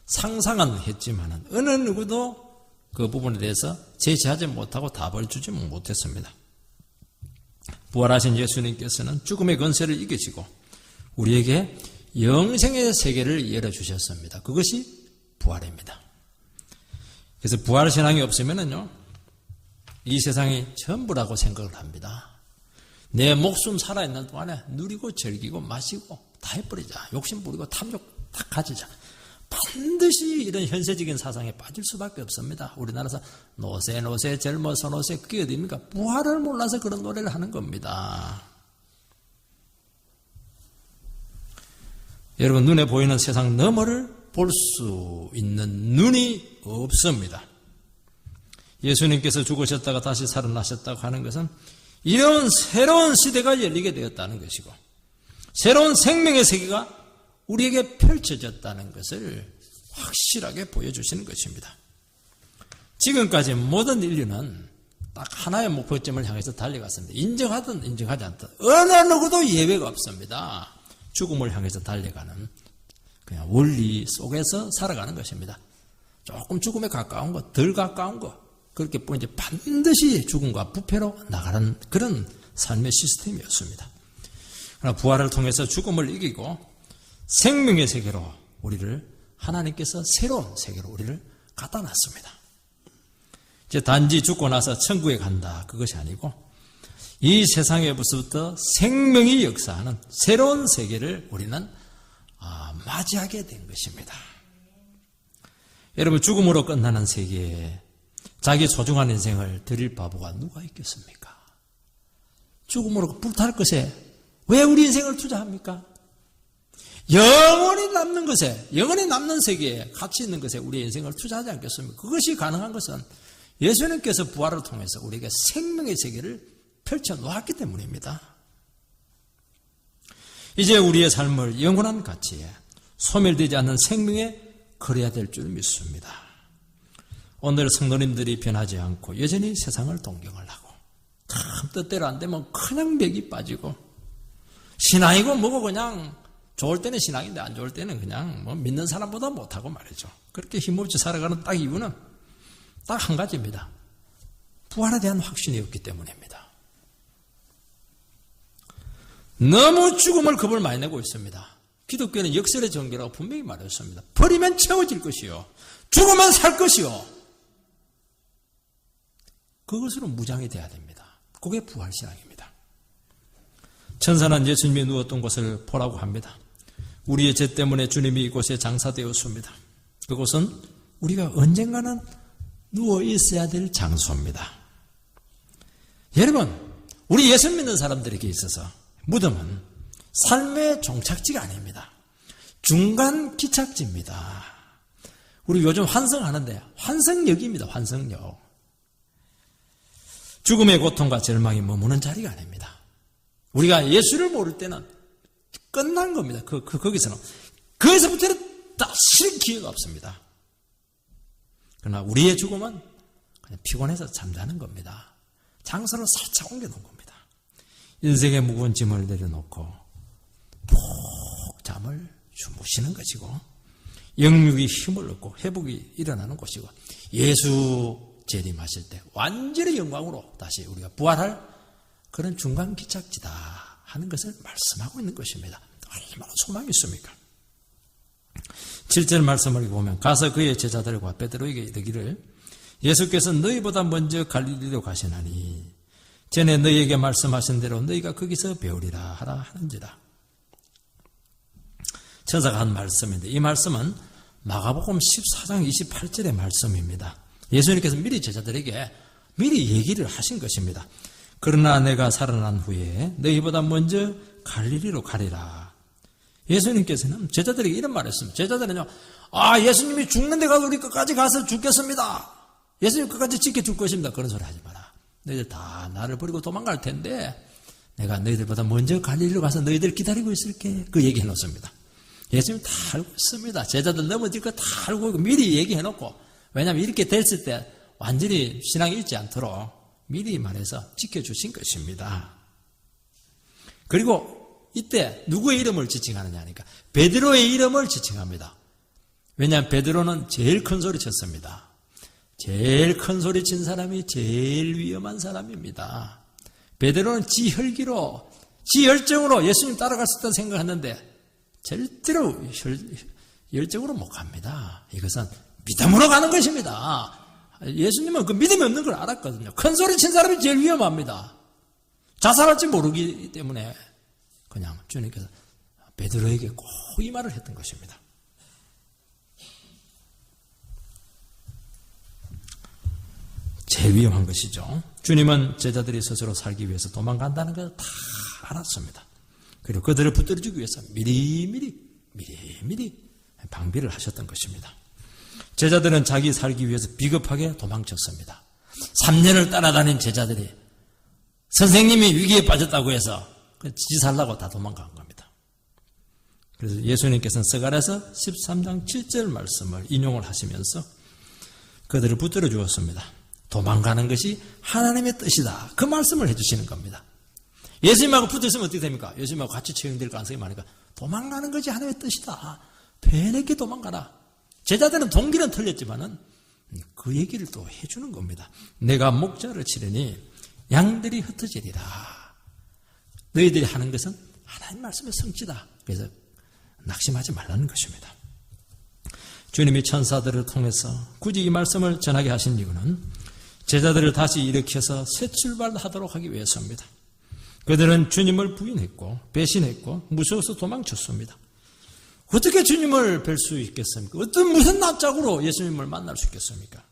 상상은 했지만 어느 누구도 그 부분에 대해서 제시하지 못하고 답을 주지 못했습니다. 부활하신 예수님께서는 죽음의 권세를 이기시고 우리에게 영생의 세계를 열어주셨습니다. 그것이 부활입니다. 그래서 부활신앙이 없으면요, 이 세상이 전부라고 생각을 합니다. 내 목숨 살아있는 동안에 누리고 즐기고 마시고 다 해버리자. 욕심 부리고 탐욕 다 가지자. 반드시 이런 현세적인 사상에 빠질 수밖에 없습니다. 우리나라에서 노세 젊어서 노세 그게 어디입니까? 부활을 몰라서 그런 노래를 하는 겁니다. 여러분, 눈에 보이는 세상 너머를 볼 수 있는 눈이 없습니다. 예수님께서 죽으셨다가 다시 살아나셨다고 하는 것은 이런 새로운 시대가 열리게 되었다는 것이고 새로운 생명의 세계가 우리에게 펼쳐졌다는 것을 확실하게 보여주시는 것입니다. 지금까지 모든 인류는 딱 하나의 목표점을 향해서 달려갔습니다. 인정하든 인정하지 않든 어느 누구도 예외가 없습니다. 죽음을 향해서 달려가는 그냥 원리 속에서 살아가는 것입니다. 조금 죽음에 가까운 것, 덜 가까운 것 그렇게 이제 반드시 죽음과 부패로 나가는 그런 삶의 시스템이었습니다. 그러나 부활을 통해서 죽음을 이기고 생명의 세계로 우리를 하나님께서 새로운 세계로 우리를 갖다 놨습니다. 이제 단지 죽고 나서 천국에 간다 그것이 아니고 이 세상에부터 생명이 역사하는 새로운 세계를 우리는 맞이하게 된 것입니다. 여러분, 죽음으로 끝나는 세계에 자기 소중한 인생을 드릴 바보가 누가 있겠습니까? 죽음으로 불탈 것에 왜 우리 인생을 투자합니까? 영원히 남는 것에, 영원히 남는 세계에 가치 있는 것에 우리 인생을 투자하지 않겠습니까? 그것이 가능한 것은 예수님께서 부활을 통해서 우리에게 생명의 세계를 펼쳐 놓았기 때문입니다. 이제 우리의 삶을 영원한 가치에 소멸되지 않는 생명에 걸어야 될 줄 믿습니다. 오늘 성도님들이 변하지 않고 여전히 세상을 동경을 하고 참 뜻대로 안 되면 그냥 맥이 빠지고 신앙이고 뭐고 그냥 좋을 때는 신앙인데 안 좋을 때는 그냥 뭐 믿는 사람보다 못하고 말이죠. 그렇게 힘없이 살아가는 딱 이유는 딱 한 가지입니다. 부활에 대한 확신이 없기 때문입니다. 너무 죽음을 겁을 많이 내고 있습니다. 기독교는 역설의 종교라고 분명히 말했습니다. 버리면 채워질 것이요 죽으면 살 것이요 그것으로 무장이 돼야 됩니다. 그게 부활신앙입니다. 천사는 예수님이 누웠던 곳을 보라고 합니다. 우리의 죄 때문에 주님이 이곳에 장사되었습니다. 그곳은 우리가 언젠가는 누워 있어야 될 장소입니다. 여러분, 우리 예수 믿는 사람들에게 있어서 무덤은 삶의 종착지가 아닙니다. 중간 기착지입니다. 우리 요즘 환승하는데 환승역입니다. 환승역. 죽음의 고통과 절망이 머무는 자리가 아닙니다. 우리가 예수를 모를 때는 끝난 겁니다. 거기서는. 거기서부터는 다시 기회가 없습니다. 그러나 우리의 죽음은 그냥 피곤해서 잠자는 겁니다. 장소를 살짝 옮겨놓은 겁니다. 인생의 무거운 짐을 내려놓고 푹 잠을 주무시는 것이고 영육이 힘을 얻고 회복이 일어나는 곳이고 예수 재림하실 때 완전히 영광으로 다시 우리가 부활할 그런 중간 기착지다 하는 것을 말씀하고 있는 것입니다. 얼마나 소망이 있습니까? 7절 말씀을 보면 가서 그의 제자들과 베드로에게 이르기를 예수께서 너희보다 먼저 갈릴리로 가시나니 전에 너희에게 말씀하신 대로 너희가 거기서 배우리라 하라 하는지라. 저자가 한 말씀인데 이 말씀은 마가복음 14장 28절의 말씀입니다. 예수님께서 미리 제자들에게 미리 얘기를 하신 것입니다. 그러나 내가 살아난 후에 너희보다 먼저 갈릴리로 가리라. 예수님께서는 제자들에게 이런 말을 했습니다. 제자들은요, 예수님이 죽는 데 가서 우리 끝까지 가서 죽겠습니다. 예수님 끝까지 지켜줄 것입니다. 그런 소리 하지 마라. 너희들 다 나를 버리고 도망갈 텐데 내가 너희들보다 먼저 갈릴리로 가서 너희들 기다리고 있을게. 그 얘기해 놓습니다. 예수님 다 알고 있습니다. 제자들 넘어질 거 다 알고 있고 미리 얘기해 놓고, 왜냐하면 이렇게 됐을 때 완전히 신앙이 잃지 않도록 미리 말해서 지켜주신 것입니다. 그리고 이때 누구의 이름을 지칭하느냐 하니까 베드로의 이름을 지칭합니다. 왜냐하면 베드로는 제일 큰 소리 쳤습니다. 제일 큰 소리 친 사람이 제일 위험한 사람입니다. 베드로는 지 혈기로, 지 열정으로 예수님 따라갈 수 있다고 생각하는데 절대로 열정으로 못 갑니다. 이것은 믿음으로 가는 것입니다. 예수님은 그 믿음이 없는 걸 알았거든요. 큰 소리 친 사람이 제일 위험합니다. 자살할지 모르기 때문에 그냥 주님께서 베드로에게 꼭 이 말을 했던 것입니다. 제일 위험한 것이죠. 주님은 제자들이 스스로 살기 위해서 도망간다는 걸 다 알았습니다. 그리고 그들을 붙들어주기 위해서 미리미리 방비를 하셨던 것입니다. 제자들은 자기 살기 위해서 비겁하게 도망쳤습니다. 3년을 따라다닌 제자들이 선생님이 위기에 빠졌다고 해서 지 살라고 다 도망간 겁니다. 그래서 예수님께서는 스가랴서 13장 7절 말씀을 인용을 하시면서 그들을 붙들어 주었습니다. 도망가는 것이 하나님의 뜻이다. 그 말씀을 해주시는 겁니다. 예수님하고 붙어있으면 어떻게 됩니까? 예수님하고 같이 채용될 가능성이 많으니까 도망가는 것이 하나님의 뜻이다. 배내게 도망가라. 제자들은 동기는 틀렸지만은 그 얘기를 또 해주는 겁니다. 내가 목자를 치르니 양들이 흩어지리라. 너희들이 하는 것은 하나님 말씀의 성취다. 그래서 낙심하지 말라는 것입니다. 주님이 천사들을 통해서 굳이 이 말씀을 전하게 하신 이유는 제자들을 다시 일으켜서 새 출발하도록 하기 위해서입니다. 그들은 주님을 부인했고 배신했고 무서워서 도망쳤습니다. 어떻게 주님을 뵐 수 있겠습니까? 무슨 낯짝으로 예수님을 만날 수 있겠습니까?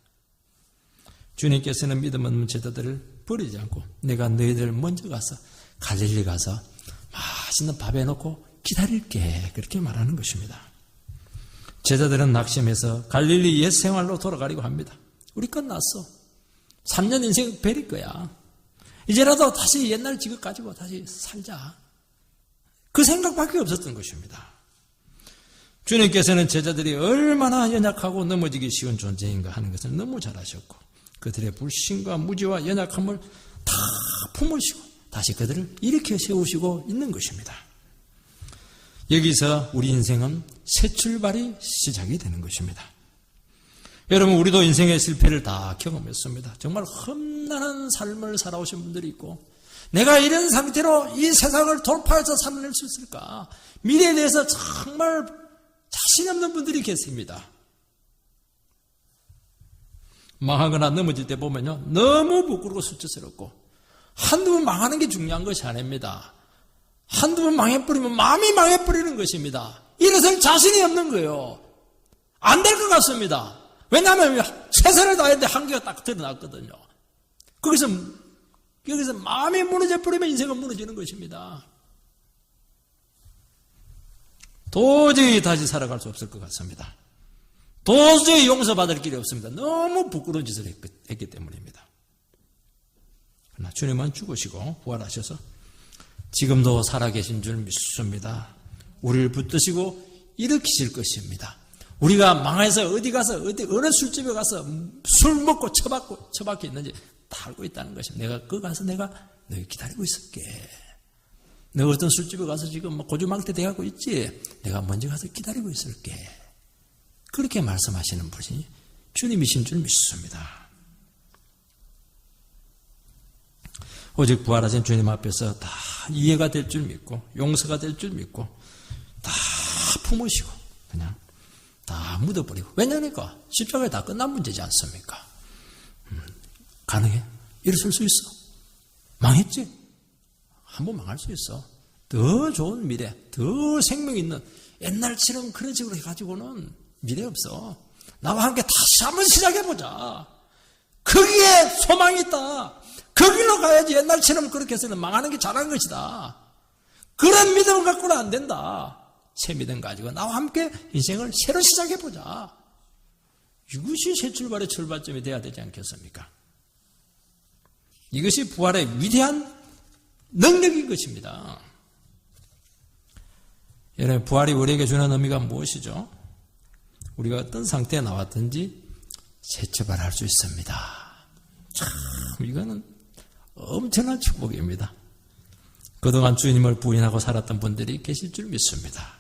주님께서는 믿음 없는 제자들을 버리지 않고 내가 너희들 먼저 가서 갈릴리 가서 맛있는 밥 해놓고 기다릴게, 그렇게 말하는 것입니다. 제자들은 낙심해서 갈릴리 옛 생활로 돌아가려고 합니다. 우리 끝났어. 3년 인생 베릴 거야. 이제라도 다시 옛날 직업 가지고 다시 살자. 그 생각밖에 없었던 것입니다. 주님께서는 제자들이 얼마나 연약하고 넘어지기 쉬운 존재인가 하는 것을 너무 잘 아셨고 그들의 불신과 무지와 연약함을 다 품으시고 다시 그들을 일으켜 세우시고 있는 것입니다. 여기서 우리 인생은 새 출발이 시작이 되는 것입니다. 여러분, 우리도 인생의 실패를 다 경험했습니다. 정말 험난한 삶을 살아오신 분들이 있고 내가 이런 상태로 이 세상을 돌파해서 살아낼 수 있을까? 미래에 대해서 정말 자신 없는 분들이 계십니다. 망하거나 넘어질 때 보면요, 너무 부끄럽고 수치스럽고 한두 번 망하는 게 중요한 것이 아닙니다. 한두 번 망해버리면 마음이 망해버리는 것입니다. 일어설 자신이 없는 거예요. 안 될 것 같습니다. 왜냐하면 최선을 다했는데 한계가 딱 드러났거든요. 여기서 마음이 무너져 버리면 인생은 무너지는 것입니다. 도저히 다시 살아갈 수 없을 것 같습니다. 도저히 용서받을 길이 없습니다. 너무 부끄러운 짓을 했기 때문입니다. 그러나 주님은 죽으시고 부활하셔서 지금도 살아계신 줄 믿습니다. 우리를 붙드시고 일으키실 것입니다. 우리가 망해서 어디 가서 어느 술집에 가서 술 먹고 처박혀 있는지 다 알고 있다는 것입니다. 내가 거기 가서 내가 너희 기다리고 있을게. 내가 어떤 술집에 가서 지금 고주망태 돼가고 있지. 내가 먼저 가서 기다리고 있을게. 그렇게 말씀하시는 분이 주님이신 줄 믿습니다. 오직 부활하신 주님 앞에서 다 이해가 될 줄 믿고 용서가 될 줄 믿고 다 품으시고 그냥 다 묻어버리고. 왜냐니까 십자가에 다 끝난 문제지 않습니까? 가능해? 일어설 수 있어? 망했지? 한번 망할 수 있어. 더 좋은 미래, 더 생명 있는 옛날처럼 그런 식으로 해가지고는 미래 없어. 나와 함께 다시 한번 시작해보자. 거기에 소망이 있다. 거기로 가야지. 옛날처럼 그렇게 해서는 망하는 게 잘한 것이다. 그런 믿음을 갖고는 안 된다. 새 믿음 가지고 나와 함께 인생을 새로 시작해보자. 이것이 새 출발의 출발점이 돼야 되지 않겠습니까? 이것이 부활의 위대한 능력인 것입니다. 여러분, 부활이 우리에게 주는 의미가 무엇이죠? 우리가 어떤 상태에 나왔든지 새 출발할 수 있습니다. 참, 이거는 엄청난 축복입니다. 그동안 주님을 부인하고 살았던 분들이 계실 줄 믿습니다.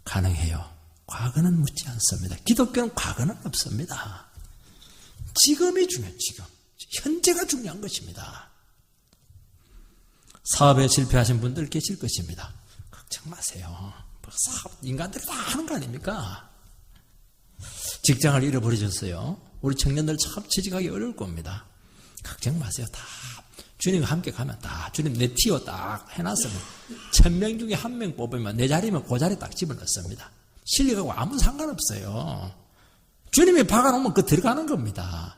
가능해요. 과거는 묻지 않습니다. 기독교는 과거는 없습니다. 지금이 중요해요. 지금. 현재가 중요한 것입니다. 사업에 실패하신 분들 계실 것입니다. 걱정 마세요. 사업, 인간들이 다 하는 거 아닙니까? 직장을 잃어버리셨어요. 우리 청년들 참 취직하기 어려울 겁니다. 걱정 마세요. 다 주님과 함께 가면 다 주님 내 티어 딱 해놨으면 1000명 중에 1명 뽑으면 내 자리면 그 자리에 딱 집어넣습니다. 실력하고 아무 상관없어요. 주님이 박아놓으면 그 들어가는 겁니다.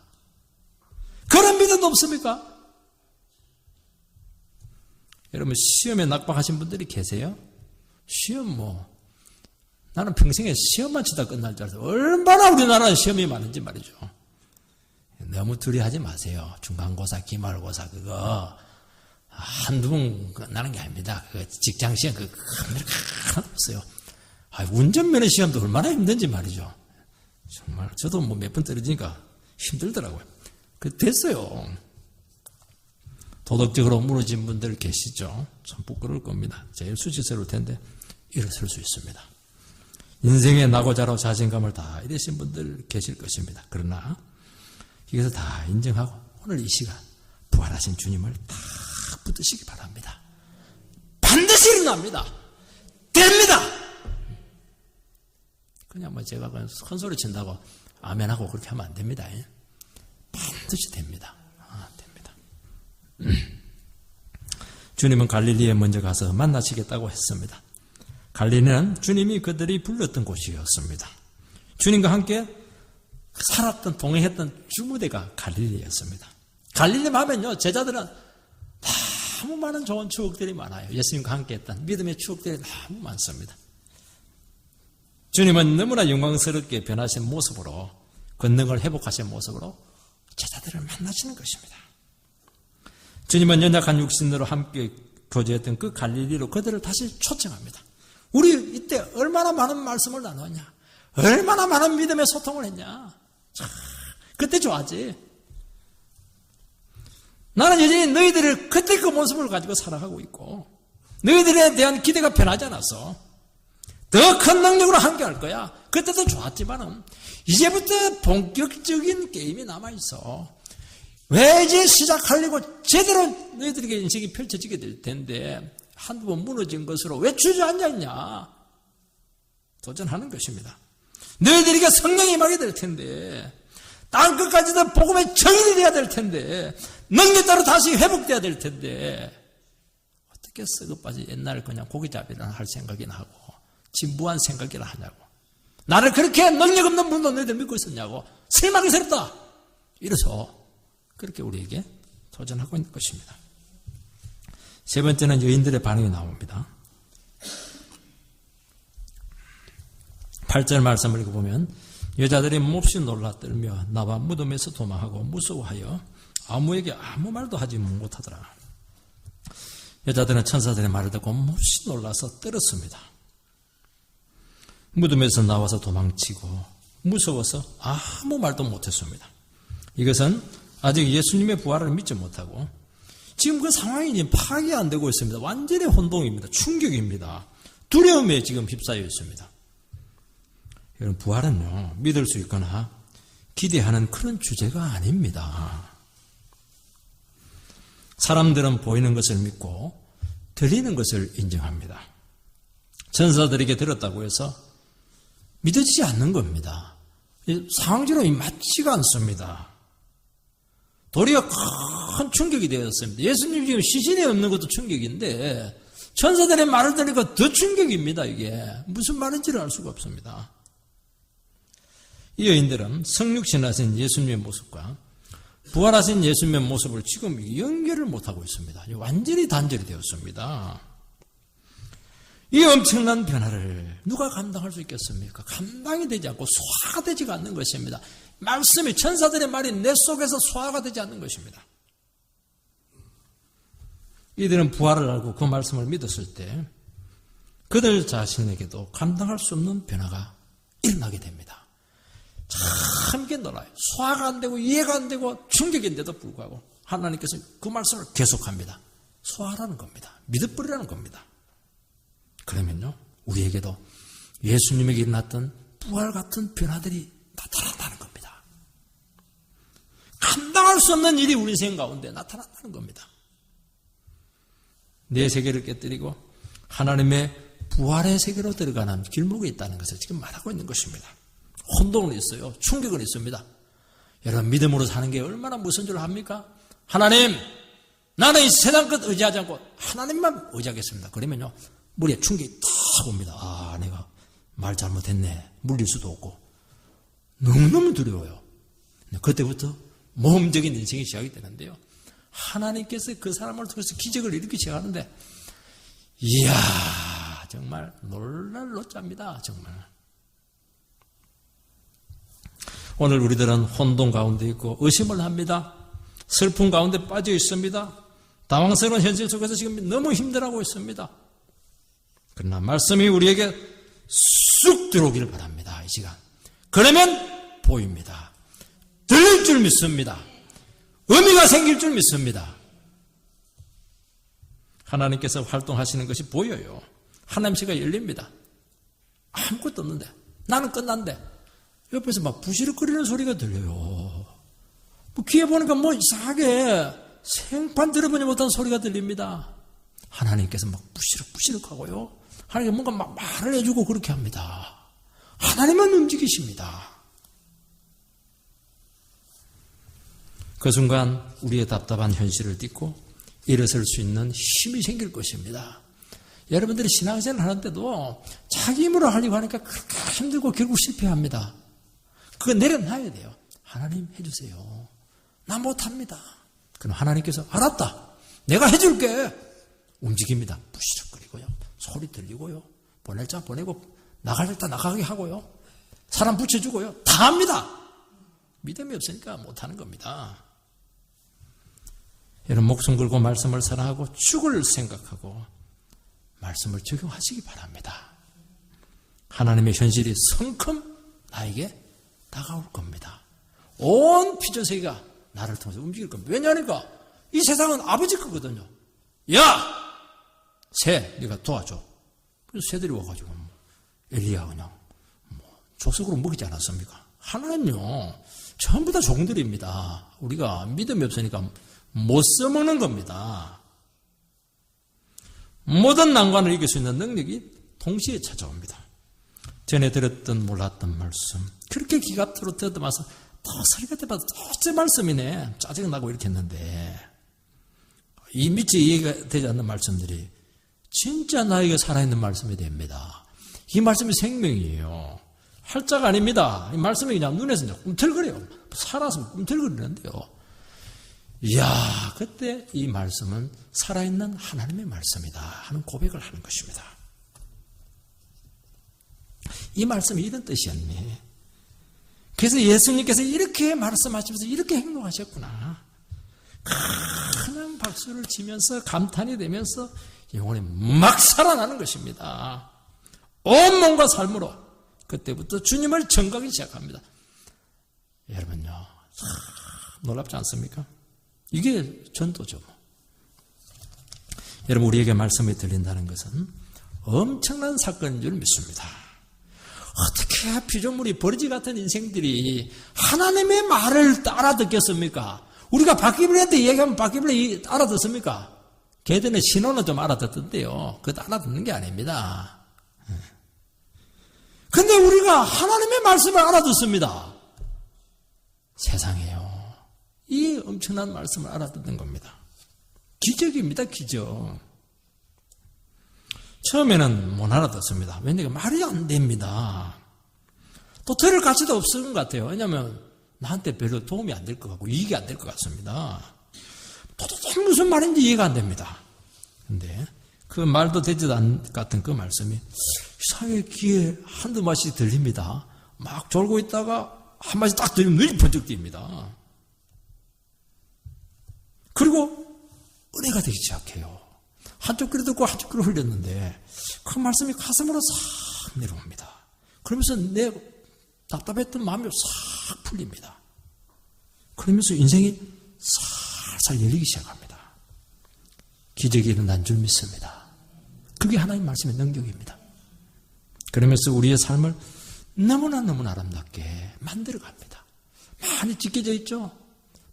그런 믿음도 없습니까? 여러분, 시험에 낙방하신 분들이 계세요? 시험 나는 평생에 시험만 치다 끝날 줄 알았어요. 얼마나 우리나라에 시험이 많은지 말이죠. 너무 두려워하지 마세요. 중간고사, 기말고사 그거 한두 번 끝나는 게 아닙니다. 그 직장시험 그거 하나 없어요. 운전면허 시험도 얼마나 힘든지 말이죠. 정말 저도 몇 번 떨어지니까 힘들더라고요. 됐어요. 도덕적으로 무너진 분들 계시죠? 참 부끄러울 겁니다. 제일 수치스러울 텐데 일어설 수 있습니다. 인생의 낙오자로 자신감을 다 잃으신 분들 계실 것입니다. 그러나 이것을 다 인정하고 오늘 이 시간 부활하신 주님을 다 붙드시기 바랍니다. 반드시 일어납니다. 됩니다. 그냥 제가 그냥 큰소리 친다고 아멘하고 그렇게 하면 안 됩니다. 반드시 됩니다. 됩니다. 주님은 갈릴리에 먼저 가서 만나시겠다고 했습니다. 갈릴리는 주님이 그들이 불렀던 곳이었습니다. 주님과 함께 살았던 동행했던 주무대가 갈릴리였습니다. 갈릴리 하면요, 제자들은 너무 많은 좋은 추억들이 많아요. 예수님과 함께 했던 믿음의 추억들이 너무 많습니다. 주님은 너무나 영광스럽게 변하신 모습으로, 권능을 회복하신 모습으로 제자들을 만나시는 것입니다. 주님은 연약한 육신으로 함께 교제했던 그 갈릴리로 그들을 다시 초청합니다. 우리 이때 얼마나 많은 말씀을 나눴냐, 얼마나 많은 믿음의 소통을 했냐. 그때 좋아하지. 나는 여전히 너희들을 그때 그 모습을 가지고 살아가고 있고 너희들에 대한 기대가 변하지 않았어. 더 큰 능력으로 함께할 거야. 그때도 좋았지만은 이제부터 본격적인 게임이 남아있어. 왜 이제 시작하려고 제대로 너희들에게 인생이 펼쳐지게 될 텐데 한두 번 무너진 것으로 왜 주저앉아있냐. 도전하는 것입니다. 너희들에게 성령이 임하게 될 텐데 땅끝까지도 복음의 정인이 돼야 될 텐데 능력 따라 다시 회복돼야 될 텐데 어떻게 썩어빠지 옛날 그냥 고기잡이나 할 생각이나 하고 진부한 생각이라 하냐고. 나를 그렇게 능력 없는 분도 너희들 믿고 있었냐고. 실망스럽다. 이래서 그렇게 우리에게 도전하고 있는 것입니다. 세 번째는 여인들의 반응이 나옵니다. 8절 말씀을 읽어보면 여자들이 몹시 놀라 떨며 나와 무덤에서 도망하고 무서워하여 아무에게 아무 말도 하지 못하더라. 여자들은 천사들의 말을 듣고 몹시 놀라서 떨었습니다. 무덤에서 나와서 도망치고 무서워서 아무 말도 못했습니다. 이것은 아직 예수님의 부활을 믿지 못하고 지금 그 상황이 파악이 안 되고 있습니다. 완전히 혼동입니다. 충격입니다. 두려움에 지금 휩싸여 있습니다. 여러분, 부활은요, 믿을 수 있거나 기대하는 그런 주제가 아닙니다. 사람들은 보이는 것을 믿고 들리는 것을 인정합니다. 천사들에게 들었다고 해서 믿어지지 않는 겁니다. 상황적으로 맞지가 않습니다. 도리어 큰 충격이 되었습니다. 예수님 지금 시신이 없는 것도 충격인데 천사들의 말을 들으니까 더 충격입니다. 이게 무슨 말인지를 알 수가 없습니다. 이 여인들은 성육신하신 예수님의 모습과 부활하신 예수님의 모습을 지금 연결을 못하고 있습니다. 완전히 단절이 되었습니다. 이 엄청난 변화를 누가 감당할 수 있겠습니까? 감당이 되지 않고 소화가 되지가 않는 것입니다. 말씀이, 천사들의 말이 내 속에서 소화가 되지 않는 것입니다. 이들은 부활을 알고 그 말씀을 믿었을 때 그들 자신에게도 감당할 수 없는 변화가 일어나게 됩니다. 참 이게 놀라요. 소화가 안 되고 이해가 안 되고 충격인데도 불구하고 하나님께서 그 말씀을 계속합니다. 소화라는 겁니다. 믿어버리라는 겁니다. 그러면요, 우리에게도 예수님에게 일어났던 부활 같은 변화들이 나타난다는 겁니다. 감당할 수 없는 일이 우리 인생 가운데 나타난다는 겁니다. 내 세계를 깨뜨리고 하나님의 부활의 세계로 들어가는 길목에 있다는 것을 지금 말하고 있는 것입니다. 혼동은 있어요. 충격은 있습니다. 여러분, 믿음으로 사는 게 얼마나 무슨 줄 압니까? 하나님, 나는 이 세상 것 의지하지 않고 하나님만 의지하겠습니다. 그러면요, 머리에 충격이 탁 옵니다. 내가 말 잘못했네. 물릴 수도 없고. 너무너무 두려워요. 그때부터 모험적인 인생이 시작이 되는데요. 하나님께서 그 사람을 통해서 기적을 일으키기 시작하는데, 이야, 정말 놀랄 노자입니다. 정말. 오늘 우리들은 혼동 가운데 있고 의심을 합니다. 슬픔 가운데 빠져 있습니다. 당황스러운 현실 속에서 지금 너무 힘들어하고 있습니다. 그러나 말씀이 우리에게 쑥 들어오기를 바랍니다. 이 시간. 그러면 보입니다. 들릴 줄 믿습니다. 의미가 생길 줄 믿습니다. 하나님께서 활동하시는 것이 보여요. 하나님께가 열립니다. 아무것도 없는데, 나는 끝난데 옆에서 막 부시럭거리는 소리가 들려요. 귀에 보니까 이상하게 생판 들어보지 못한 소리가 들립니다. 하나님께서 막 부시럭부시럭 하고요. 하나님 뭔가 막 말을 해주고 그렇게 합니다. 하나님만 움직이십니다. 그 순간 우리의 답답한 현실을 딛고 일어설 수 있는 힘이 생길 것입니다. 여러분들이 신앙생활을 하는데도 자기 힘으로 하려고 하니까 그렇게 힘들고 결국 실패합니다. 그거 내려놔야 돼요. 하나님 해주세요. 나 못합니다. 그럼 하나님께서 알았다. 내가 해줄게. 움직입니다. 부시럭거리고요. 소리 들리고요. 보낼 자 보내고 나갈 자 나가게 하고요. 사람 붙여주고요. 다 합니다. 믿음이 없으니까 못하는 겁니다. 여러분, 목숨 걸고 말씀을 사랑하고 죽을 생각하고 말씀을 적용하시기 바랍니다. 하나님의 현실이 성큼 나에게 다가올 겁니다. 온 피조세계가 나를 통해서 움직일 겁니다. 왜냐하니까 이 세상은 아버지 거거든요. 야! 새, 네가 도와줘. 그래서 새들이 와가지고 엘리야 그냥 조석으로 먹이지 않았습니까? 하나님요, 전부 다 종들입니다. 우리가 믿음이 없으니까 못 써먹는 겁니다. 모든 난관을 이길 수 있는 능력이 동시에 찾아옵니다. 전에 들었던 몰랐던 말씀, 그렇게 기갑으로 듣다마서 더 소리가 때마다 어째 말씀이네, 짜증나고 이렇게 했는데 이 미처 이해가 되지 않는 말씀들이 진짜 나에게 살아있는 말씀이 됩니다. 이 말씀이 생명이에요. 활자가 아닙니다. 이 말씀이 그냥 눈에서 그냥 꿈틀거려요. 살아서 꿈틀거리는데요. 이야, 그때 이 말씀은 살아있는 하나님의 말씀이다 하는 고백을 하는 것입니다. 이 말씀이 이런 뜻이었네. 그래서 예수님께서 이렇게 말씀하시면서 이렇게 행동하셨구나. 큰 박수를 치면서 감탄이 되면서 영혼이 막 살아나는 것입니다. 온몸과 삶으로 그때부터 주님을 전가하기 시작합니다. 여러분요, 놀랍지 않습니까? 이게 전도죠. 여러분, 우리에게 말씀이 들린다는 것은 엄청난 사건인 줄 믿습니다. 어떻게 피조물이 버리지 같은 인생들이 하나님의 말을 알아듣겠습니까? 우리가 바퀴벌레한테 얘기하면 바퀴벌레 알아듣습니까? 걔들은 신호는 좀 알아듣던데요. 그것도 알아듣는 게 아닙니다. 근데 우리가 하나님의 말씀을 알아듣습니다. 세상에요. 이 엄청난 말씀을 알아듣는 겁니다. 기적입니다, 기적. 처음에는 못 알아듣습니다. 왜냐하면 말이 안 됩니다. 또 들을 가치도 없는 것 같아요. 왜냐하면 나한테 별로 도움이 안 될 것 같고 이익이 안 될 것 같습니다. 도대체 무슨 말인지 이해가 안 됩니다. 근데 그 말도 되지도 않은 같은 그 말씀이 이상하게 귀에 한두 마씩 들립니다. 막 졸고 있다가 한 마씩 딱 들리면 눈이 번쩍 띕니다. 그리고 은혜가 되기 시작해요. 한쪽 귀로 듣고 한쪽 귀로 흘렸는데 그 말씀이 가슴으로 싹 내려옵니다. 그러면서 내 답답했던 마음이 싹 풀립니다. 그러면서 인생이 살살 열리기 시작합니다. 기적이 일어난 줄 믿습니다. 그게 하나님 말씀의 능력입니다. 그러면서 우리의 삶을 너무나 아름답게 만들어갑니다. 많이 찢겨져 있죠?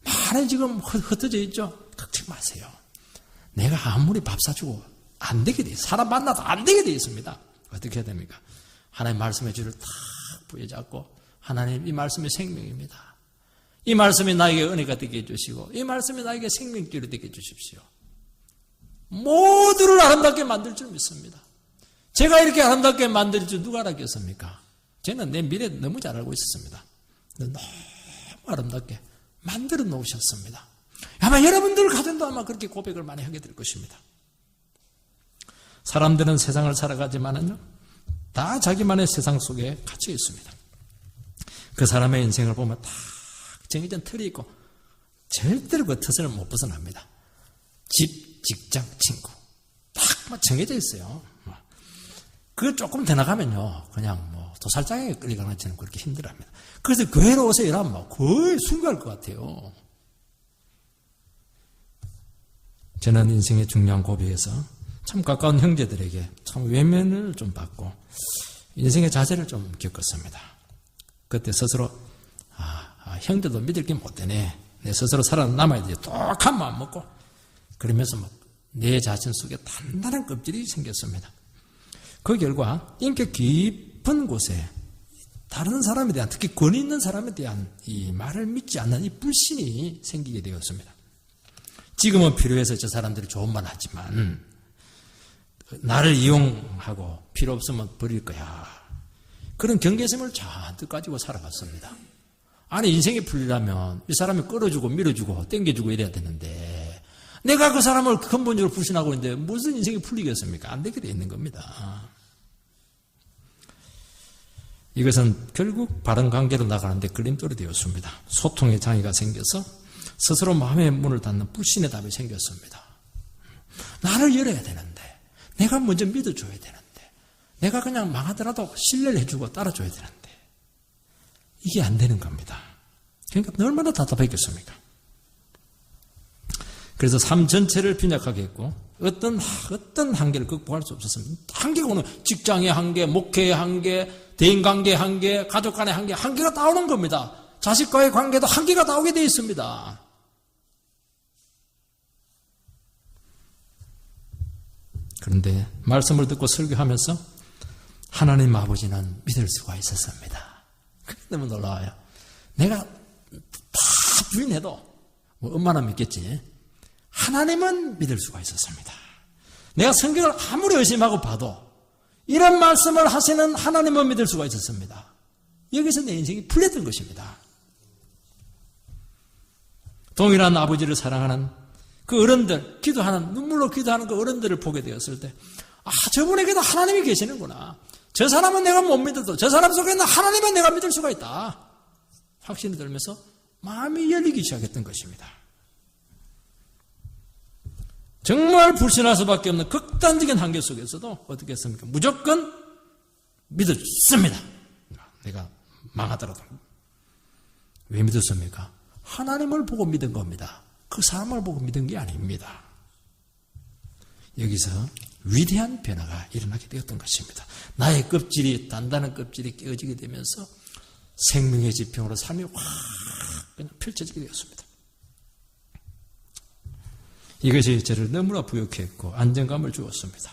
많이 지금 흩어져 있죠? 걱정 마세요. 내가 아무리 밥 사주고 안 되게 돼 있어요. 사람 만나도 안 되게 돼 있습니다. 어떻게 해야 됩니까? 하나님 말씀의 줄을 탁 부여잡고 하나님 이 말씀이 생명입니다. 이 말씀이 나에게 은혜가 되게 해주시고 이 말씀이 나에게 생명줄이 되게 해주십시오. 모두를 아름답게 만들 줄 믿습니다. 제가 이렇게 아름답게 만들 줄 누가 알았겠습니까? 저는 내 미래 너무 잘 알고 있었습니다. 너무 아름답게 만들어 놓으셨습니다. 아마 여러분들 가정도 아마 그렇게 고백을 많이 하게 될 것입니다. 사람들은 세상을 살아가지만은요, 다 자기만의 세상 속에 갇혀 있습니다. 그 사람의 인생을 보면 다 정해진 틀이 있고 절대로 그 틀을 못 벗어납니다. 집, 직장, 친구 딱 정해져 있어요. 그거 조금 더 나가면요, 그냥 도살장에 끌려가는 저는 그렇게 힘들어합니다. 그래서 교회로 오세요 이러면 거의 순교할 것 같아요. 저는 인생의 중요한 고비에서 참 가까운 형제들에게 참 외면을 좀 받고 인생의 좌절을 좀 겪었습니다. 그때 스스로 형제도 믿을 게 못 되네. 내 스스로 살아남아야 돼. 똑한 마음 먹고 그러면서 내 자신 속에 단단한 껍질이 생겼습니다. 그 결과 인격 깊은 곳에 다른 사람에 대한, 특히 권위 있는 사람에 대한 이 말을 믿지 않는 이 불신이 생기게 되었습니다. 지금은 필요해서 저 사람들이 좋은 말 하지만 나를 이용하고 필요 없으면 버릴 거야. 그런 경계심을 잔뜩 가지고 살아갔습니다. 아니, 인생이 풀리려면 이 사람이 끌어주고 밀어주고 땡겨주고 이래야 되는데 내가 그 사람을 근본적으로 불신하고 있는데 무슨 인생이 풀리겠습니까? 안 되게 돼 있는 겁니다. 이것은 결국 바른 관계로 나가는데 걸림돌이 되었습니다. 소통의 장애가 생겨서 스스로 마음의 문을 닫는 불신의 답이 생겼습니다. 나를 열어야 되는데, 내가 먼저 믿어줘야 되는데, 내가 그냥 망하더라도 신뢰를 해주고 따라줘야 되는데 이게 안 되는 겁니다. 그러니까 얼마나 답답했겠습니까? 그래서 삶 전체를 빈약하게 했고 어떤 한계를 극복할 수 없었습니다. 한계가 오는 직장의 한계, 목회의 한계, 대인관계의 한계, 가족 간의 한계, 한계가 다 오는 겁니다. 자식과의 관계도 한계가 다 오게 되어 있습니다. 그런데 말씀을 듣고 설교하면서 하나님 아버지는 믿을 수가 있었습니다. 그게 너무 놀라워요. 내가 다 부인해도 엄마는 믿겠지. 하나님은 믿을 수가 있었습니다. 내가 성경을 아무리 의심하고 봐도 이런 말씀을 하시는 하나님을 믿을 수가 있었습니다. 여기서 내 인생이 풀렸던 것입니다. 동일한 아버지를 사랑하는 그 어른들, 기도하는, 눈물로 기도하는 그 어른들을 보게 되었을 때, 저분에게도 하나님이 계시는구나. 저 사람은 내가 못 믿어도 저 사람 속에 있는 하나님은 내가 믿을 수가 있다. 확신이 들면서 마음이 열리기 시작했던 것입니다. 정말 불신할 수밖에 없는 극단적인 한계 속에서도 어떻게 했습니까? 무조건 믿었습니다. 내가 망하더라도. 왜 믿었습니까? 하나님을 보고 믿은 겁니다. 그 사람을 보고 믿은 게 아닙니다. 여기서 위대한 변화가 일어나게 되었던 것입니다. 나의 껍질이, 단단한 껍질이 깨어지게 되면서 생명의 지평으로 삶이 확 그냥 펼쳐지게 되었습니다. 이것이 저를 너무나 부욕해 했고 안정감을 주었습니다.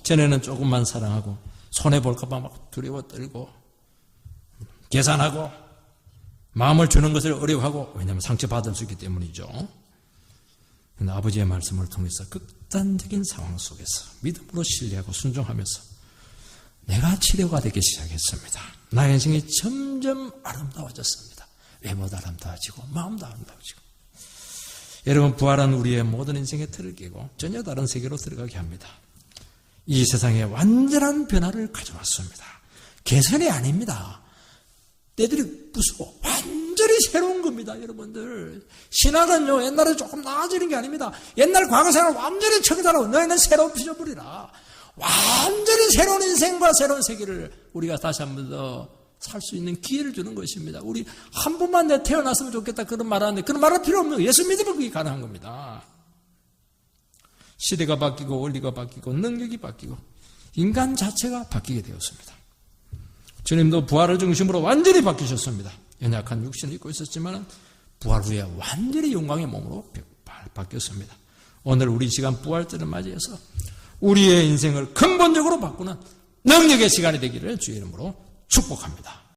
전에는 조금만 사랑하고 손해볼까봐 막 두려워 떨고 계산하고 마음을 주는 것을 어려워하고, 왜냐하면 상처받을 수 있기 때문이죠. 그런데 아버지의 말씀을 통해서 극단적인 상황 속에서 믿음으로 신뢰하고 순종하면서 내가 치료가 되기 시작했습니다. 나의 인생이 점점 아름다워졌습니다. 외모도 아름다워지고 마음도 아름다워지고. 여러분, 부활한 우리의 모든 인생의 틀을 깨고 전혀 다른 세계로 들어가게 합니다. 이 세상에 완전한 변화를 가져왔습니다. 개선이 아닙니다. 때들이 부수고 완전히 새로운 겁니다, 여러분들. 신학은요, 옛날에 조금 나아지는 게 아닙니다. 옛날 과거 생활을 완전히 청산하고 너희는 새로운 피조물이라. 완전히 새로운 인생과 새로운 세계를 우리가 다시 한 번 더 살 수 있는 기회를 주는 것입니다. 우리 한 번만 내 태어났으면 좋겠다 그런 말 하는데 그런 말 할 필요 없는 거예요. 예수 믿으면 그게 가능한 겁니다. 시대가 바뀌고 원리가 바뀌고 능력이 바뀌고 인간 자체가 바뀌게 되었습니다. 주님도 부활을 중심으로 완전히 바뀌셨습니다. 연약한 육신을 입고 있었지만 부활 후에 완전히 영광의 몸으로 바뀌었습니다. 오늘 우리 시간 부활절을 맞이해서 우리의 인생을 근본적으로 바꾸는 능력의 시간이 되기를 주의 이름으로 축복합니다.